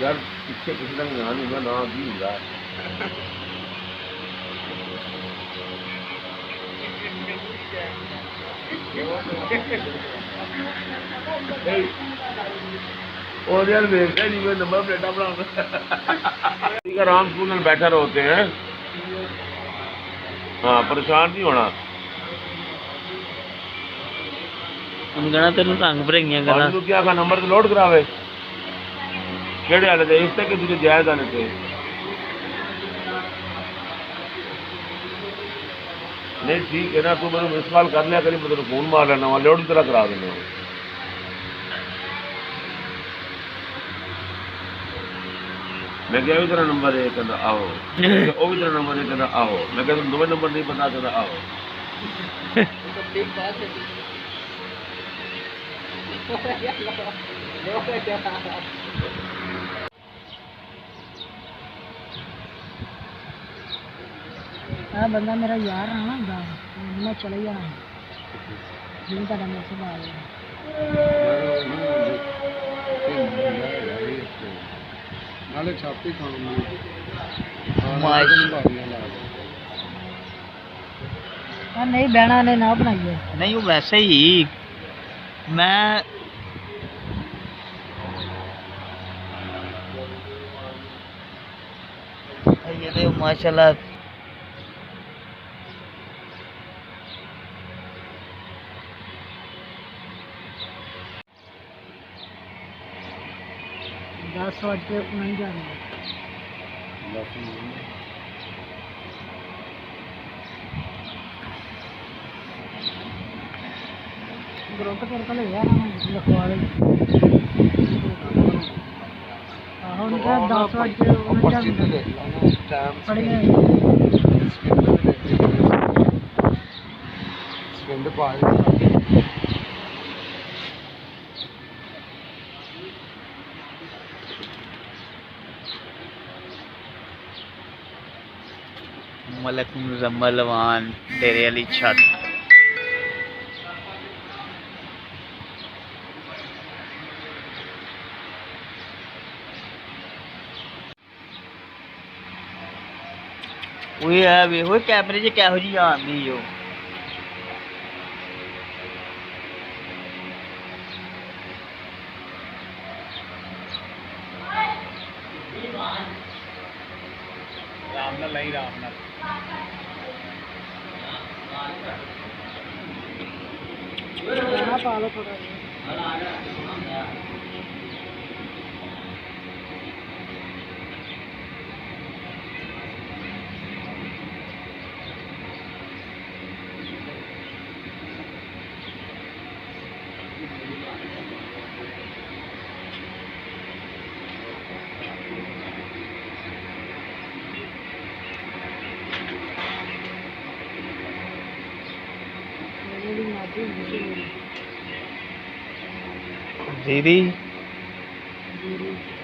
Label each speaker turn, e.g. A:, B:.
A: यार पीछे किसी का ध्यान होगा ना भी होगा और यार देखा नहीं मैं नंबर प्लेटा बनाऊंगा आराम स्कूल में बैठा होते हैं। हाँ परेशान नहीं होना
B: कहना तेन रंग भरियां गल्लां
A: तू क्या नंबर तो लोड करावे केड़े वाले थे इस तक तुझे जायज आने थे नहीं ठीक है ना तू मेरे मिस कॉल कर लिया करी मैं तेरे फोन मार लेना वहाँ लोड तेरा करा देना मैं क्या भी तेरा नंबर है कहना आओ वो भी तेरा नंबर है कहना आओ मैं कहता तुम दोवें नंबर नहीं पता कहना आओ
C: बंदा मेरा यार है ना मैं चले जाना जिन का मैसेज आ गया
D: नाले छापी खाऊंगी
C: नहीं बहना ने ना बनाई है
B: नहीं वो वैसे ही मैं ये तो माशाल्लाह
C: दस बज के नहीं जाना ग्रुप करके ले यार लिखवा ले उनका 10 बज के पड़ गए
B: मलक मुजम्मलवान तेरे वाली छत वो है वे हो कैमरे च कहो जी आंदी हो
C: पा लो थोड़ा
B: दीदी
C: दीदी